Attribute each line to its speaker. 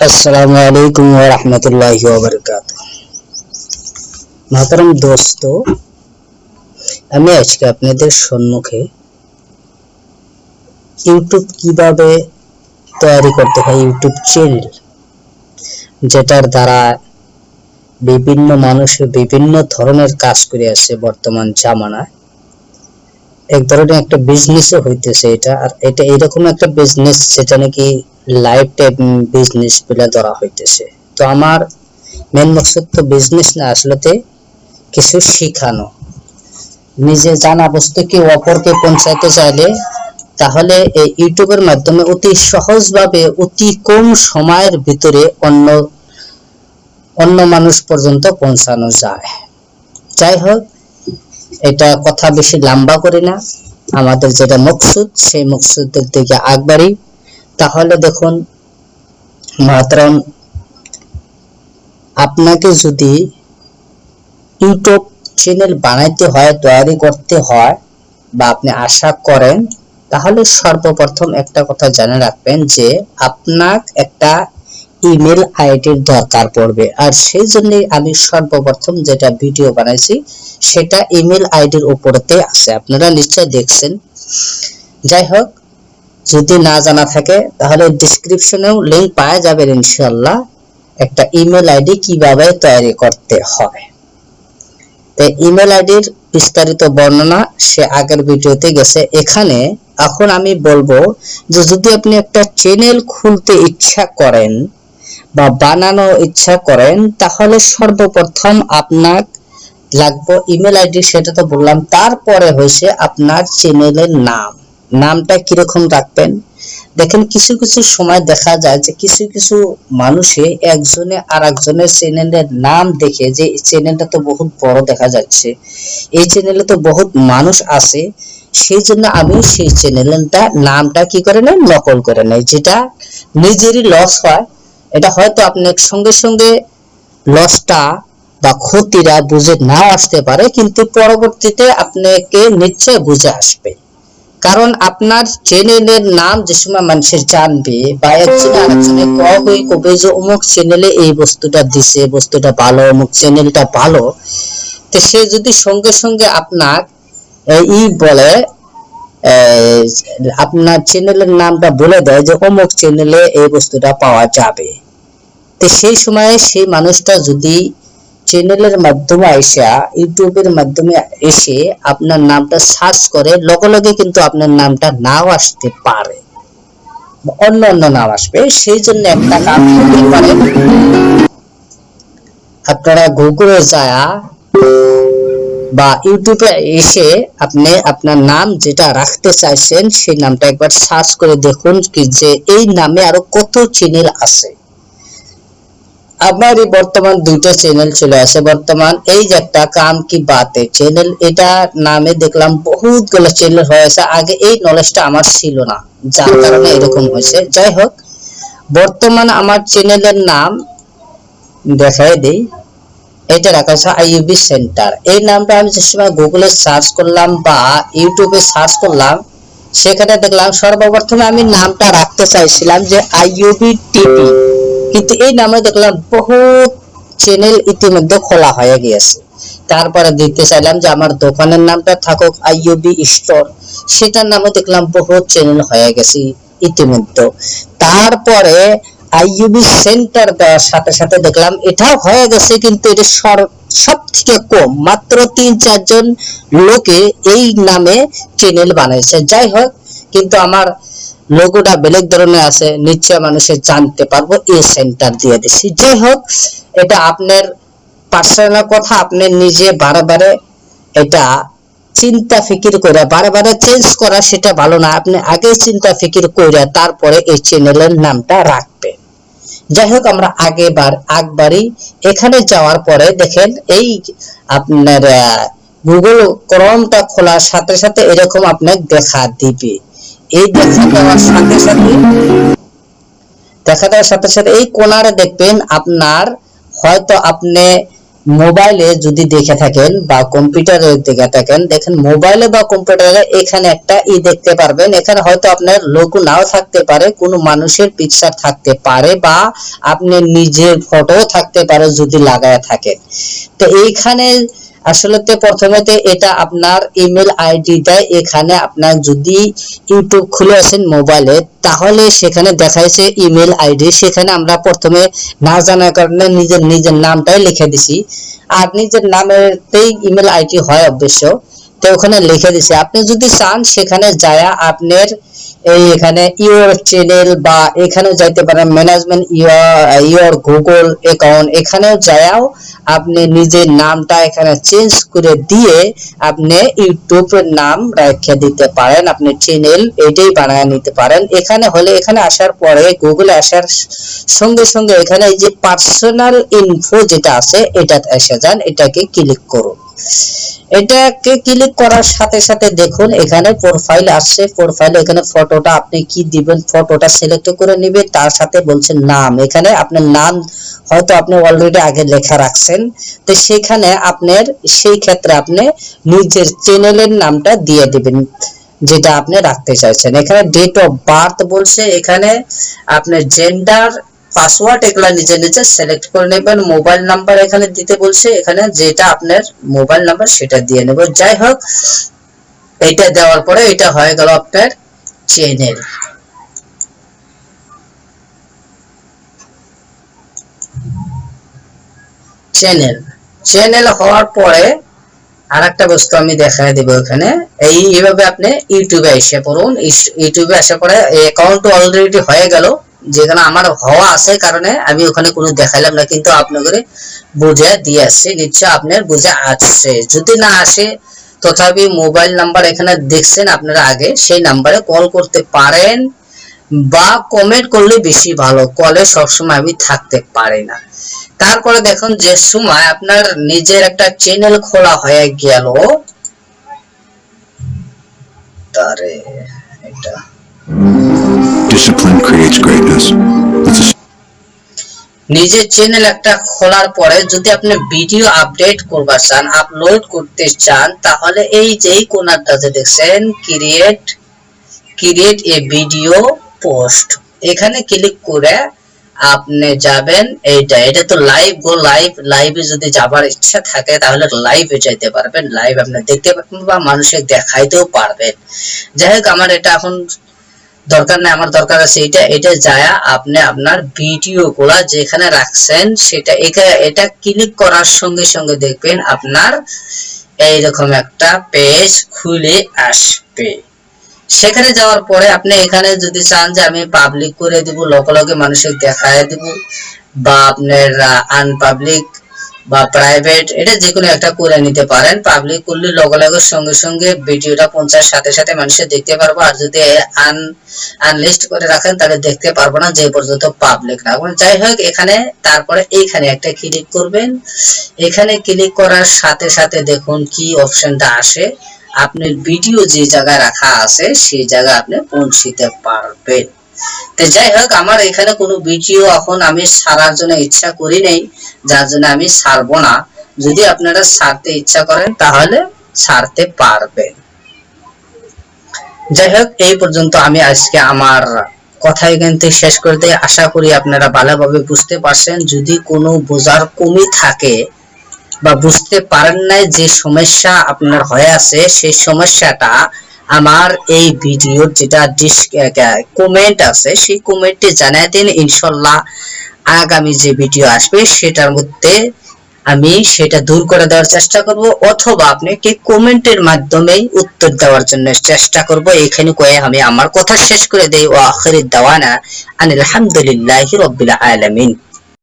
Speaker 1: अस्सलाम वालेकुम व रहमतुल्लाहि व बरकातुहू। मोहतरम दोस्तों, আমি আজকে আপনাদের সম্মুখে ইউটিউব কিভাবে তৈরি করতে হয়, ইউটিউব চ্যানেল যেটার দ্বারা বিভিন্ন মানুষ বিভিন্ন ধরনের কাজ করে আসছে বর্তমান জামানায়। এক ধরনের একটা বিজনেসও হইতেছে এটা, আর এটা এরকম একটা বিজনেস যেটা নাকি লাইফ টাইম বিজনেস বলে ধরা হইতেছে। তো আমার মেন মকসদ তো বিজনেস না, আসলে কিছু শিখানো। নিজে জানা বস্তু কি অপরকে পৌঁছাতে চাইলে তাহলে এই ইউটিউবের মাধ্যমে অতি সহজভাবে অতি কম সময়ের ভিতরে অন্য মানুষ পর্যন্ত পৌঁছানো যায়। যাই হোক, এটা কথা বেশি লম্বা করি না, আমাদের যেটা মকসুদ সেই মকসুদের দিকে আগবাড়ি। তাহলে দেখুন মাত্রম, আপনাকে যদি ইউটিউব চ্যানেল বানাইতে হয়, তৈরি করতে হয়, বা আপনি আশা করেন, তাহলে সর্বপ্রথম একটা কথা জেনে রাখবেন যে আপনার একটা ইমেল আইডির দরকার পড়বে। আর সেই জন্য আমি সর্বপ্রথম যেটা ভিডিও বানাইছি সেটা ইমেল আইডির উপরেতে আছে, আপনারা নিশ্চয় দেখছেন। যাই হোক, যদি না জানা থাকে তাহলে ডেসক্রিপশনেও লিংক পাওয়া যাবে ইনশাআল্লাহ, একটা ইমেল আইডি কিভাবে তৈরি করতে হয়। এই ইমেল আইডির বিস্তারিত বর্ণনা সে আগের ভিডিওতে গেছে। এখানে এখন আমি বলবো যে যদি আপনি একটা চ্যানেল খুলতে ইচ্ছা করেন বা বানানো ইচ্ছা করেন, তাহলে সর্বপ্রথম আপনার লাগবে ইমেল আইডি, সেটা তো বললাম। তারপরে হয়েছে আপনার চ্যানেলের নামটা কিরকম রাখবেন। দেখেন, কিছু কিছু সময় দেখা যায় যে কিছু কিছু মানুষে একজনে আর একজনের চ্যানেলের নাম দেখে যে চ্যানেলটা তো বহুত বড় দেখা যাচ্ছে, এই চ্যানেলে তো বহুত মানুষ আছে, সেই জন্য আমি সেই চ্যানেলটা নামটা কি করে নেই, নকল করে নেই, যেটা নিজেরই লস হয়। এটা হয়তো আপনার সঙ্গে সঙ্গে লসটা বা ক্ষতিটা বুঝে না আসতে পারে, কিন্তু পরবর্তীতে আপনাকে নিশ্চয় বুঝে আসবে। কারণ আপনার চ্যানেলের নাম যে সময় মানুষের জানবে বা একজন আরেকজনে কবে যে অমুক চ্যানেলে এই বস্তুটা দিছে, বস্তুটা ভালো, অমুক চ্যানেলটা ভালো, তো সে যদি সঙ্গে সঙ্গে আপনার বলে আপনার চ্যানেলের নামটা বলে দেয় যে অমুক চ্যানেলে এই বস্তুটা পাওয়া যাবে, তো সেই সময়ে সেই মানুষটা যদি চ্যানেলের মাধ্যমে এসে ইউটিউবের মাধ্যমে এসে আপনার নামটা সার্চ করে, লগে লগে কিন্তু আপনার নামটা নাও আসতে পারে, অন্য অন্য নাম আসবে। সেই জন্য একটা কাজ করতে পারেন, আপনারা গুগলে যায় বা ইউটিউবে এসে আপনি আপনার নাম যেটা রাখতে চাইছেন সেই নামটা একবার সার্চ করে দেখুন কি যে এই নামে আরো কত চ্যানেল আছে। আমার বর্তমান দুইটা চ্যানেল চলে আসে বর্তমান। এই যে একটা কাম কি বাতে চ্যানেল, এটা নামে দেখলাম বহুতগুলো চ্যানেল হয়েছে। আগে এই নলেজটা আমার ছিল না, যার কারণে এরকম হয়েছে। যাই হোক, বর্তমান আমার চ্যানেলের নাম দেখাই দেই, এটা রাখা আছে আইইউবি সেন্টার। এই নামটা আমি যে সময় গুগলে সার্চ করলাম বা ইউটিউবে সার্চ করলাম, সেখানে দেখলাম সর্বপ্রথমে আমি নামটা রাখতে চাইছিলাম যে আইইউবি টিভি, কিন্তু এই নামে দেখলাম বহুত চ্যানেল ইতিমধ্যে খোলা হয়ে গিয়েছে। তারপরে দিতে চাইলাম যে আমার দোকানের নামটা থাকুক আইইউবি স্টোর, সেটার নামে দেখলাম বহুত চ্যানেল হয়ে গেছে ইতিমধ্যে। তারপরে আইইউবি সেন্টার দেওয়ার সাথে সাথে দেখলাম এটাও হয়ে গেছে, কিন্তু এটা সব থেকে কম, মাত্র ৩-৪ জন লোকে এই নামে চ্যানেল বানাইছে। যাই হোক, কিন্তু আমার লোগোটা বেলেগ ধরনের আছে, নিশ্চয় মানুষের জানতে পারবো, এই সেন্টার দিয়ে দিছি। যাই হোক, এটা আপনার পার্সোনাল কথা, আপনি নিজে বারে এটা চিন্তা ফিকির করে বারে চেঞ্জ করা সেটা ভালো না। আপনি আগে চিন্তা ফিকির করে তারপরে এই চ্যানেলের নামটা রাখবেন। যাই হোক, আমরা আগবাড়ি। এখানে যাওয়ার পরে দেখেন এই আপনার গুগল ক্রোমটা খোলার সাথে সাথে এরকম আপনাকে দেখা দিবে। এই দেখা দেওয়ার সাথে সাথে এই কোণারে দেখবেন আপনার হয়তো আপনি মোবাইলে যদি দেখে থাকেন বা কম্পিউটারে দেখে থাকেন, দেখেন মোবাইলে বা কম্পিউটারে এখানে একটা দেখতে পারবেন। এখানে হয়তো আপনার লোগো নাও থাকতে পারে, কোনো মানুষের পিকচার থাকতে পারে, বা আপনার নিজের ফটো থাকতে পারে যদি লাগায় থাকেন। তো এইখানে আসলে প্রথমেতে এটা আপনার ইমেল আইডি দেয়। এখানে আপনার যদি ইউটিউব খুলে আসেন মোবাইলে, তাহলে সেখানে দেখাইছে ইমেল আইডি। সেখানে আমরা প্রথমে না জানার কারণে নিজের নামটাই লিখে দিছি, আর নিজের নামেরতেই ইমেল আইডি হয় অবশ্য, তো ওখানে লিখে দিছি। আপনি যদি চান সেখানে যায়া আপনার এখানে ইওর চ্যানেল বা এখানেও যাইতে পারেন ম্যানেজমেন্ট ইওর গুগল অ্যাকাউন্ট, এখানেও যায়াও আপনি নিজের নামটা এখানে চেঞ্জ করে দিয়ে আপনি ইউটিউবের নাম রেখে দিতে পারেন, আপনি চ্যানেল এটাই বানিয়ে নিতে পারেন। এখানে হলে এখানে আসার পরে গুগলে আসার সঙ্গে সঙ্গে এখানে এই যে পার্সোনাল ইনফো যেটা আছে এটাতে এসে যান, এটাকে ক্লিক করুন। এটাকে ক্লিক করার সাথে সাথে দেখুন এখানে প্রোফাইল আসছে। প্রোফাইলে এখানে ফটোটা আপনি কি দিবেন, ফটোটা সিলেক্ট করে নেবেন। তার সাথে বলছেন নাম, এখানে আপনার নাম হয়তো আপনি অলরেডি আগে লেখা রাখছেন, তো সেখানে আপনার সেই ক্ষেত্রে আপনি নিজের চ্যানেলের নামটা দিয়ে দিবেন যেটা আপনি রাখতে চাইছেন। এখানে ডেট অফ বার্থ বলছে, এখানে আপনার জেন্ডার, পাসওয়ার্ড এগুলা নিজে নিজে সিলেক্ট করে নেবেন। মোবাইল নাম্বার এখানে দিতে বলছে, এখানে যেটা আপনার মোবাইল নাম্বার সেটা দিয়ে নেব। যাই হোক, এটা দেওয়ার পরে এটা হয়ে গেল আপনার চ্যানেল। চ্যানেল হওয়ার পরে আরেকটা বস্তু আমি দেখায় দেব এখানে। এইভাবে আপনি ইউটিউবে এসে পড়ুন। ইউটিউবে আসার পরে অ্যাকাউন্ট অলরেডি হয়ে গেল, যেখানে আমার হওয়া আছে কারণে আমি ওখানে কোনো দেখাইলাম না, কিন্তু আপনাদের বুঝে দিয়ে আসছে। নিশ্চয় আপনার বুঝে আসছে। যদি না আসে তথাপি মোবাইল নাম্বার এখানে দেখছেন আপনারা আগে, সেই নাম্বারে কল করতে পারেন বা কমেন্ট করলে বেশি ভালো, কলে সবসময় আমি থাকতে পারি না। তারপরে দেখুন যে সময় আপনার নিজের একটা চ্যানেল খোলা হয়ে গেল, তারে এটা
Speaker 2: Discipline creates greatness.
Speaker 1: নিজের চ্যানেল একটা খোলার পরে যদি আপনি ভিডিও আপডেট করবার চান, আপলোড করতে চান, তাহলে এই যে কোণাটাতে দেখছেন ক্রিয়েট এ ভিডিও পোস্ট, এখানে ক্লিক করে আপনি যাবেন। এটা তো লাইভ লাইভে যদি যাবার ইচ্ছা থাকে তাহলে লাইভে যাইতে পারবেন, লাইভ আপনি দেখতে পারবেন বা মানুষকে দেখাইতেও পারবেন। যাই হোক, আমার এটা এখন দরকার নাই, আমার দরকার আছে এটা যায়া আপনি আপনার ভিডিও গুলা যেখানে রাখছেন সেটা এটা ক্লিক করার সঙ্গে সঙ্গে দেখবেন আপনার এইরকম একটা পেজ খুলে আসবে। সেখানে যাওয়ার পরে আপনি এখানে যদি চান যে আমি পাবলিক করে দিব, লগে মানুষকে দেখায় দিব, বা আপনার আনপাবলিক বা প্রাইভেট, এটা যে কোনো একটা করে নিতে পারেন। পাবলিক করলে লগে সঙ্গে সঙ্গে ভিডিওটা পৌঁছার সাথে সাথে মানুষে দেখতে পারবো, আর যদি আনলিস্ট করে রাখেন তাহলে দেখতে পারবো না যে পর্যন্ত পাবলিক রাখবেন। যাই হোক, এখানে তারপরে এইখানে একটা ক্লিক করবেন। এখানে ক্লিক করার সাথে সাথে দেখুন কি অপশনটা আসে, আপনার ভিডিও যে জায়গায় রাখা আছে সেই জায়গায় আপনি পৌঁছিতে পারবেন। তো যাই হোক, আমার এখানে কোনো ভিডিও এখন আমি ছাড়ার জন্য ইচ্ছা করি নাই, যার জন্য আমি ছাড়বো না। যদি আপনারা ছাড়তে ইচ্ছা করেন তাহলে ছাড়তে পারবেন। যাই হোক, এই পর্যন্ত আমি আজকে আমার কথা এখান থেকে শেষ করে দিই। আশা করি আপনারা ভালোভাবে বুঝতে পারছেন। যদি কোনো বোঝার কমি থাকে বা বুঝতে পারেন নাই, যে সমস্যা আপনার হয়ে আছে সেই সমস্যাটা আমার এই ভিডিওর যেটা কমেন্ট আছে সেই কমেন্টে জানিয়ে দিন। ইনশাআল্লাহ আগামী যে ভিডিও আসবে সেটার মধ্যে আমি সেটা দূর করে দেওয়ার চেষ্টা করব, অথবা আপনাকে কমেন্টের মাধ্যমে উত্তর দেওয়ার জন্য চেষ্টা করব। এখানে কয়ে আমি আমার কথা শেষ করে দেই। ওয়া আখিরু দাওয়ানা আনিল হামদুলিল্লাহি রাব্বিল আলামিন।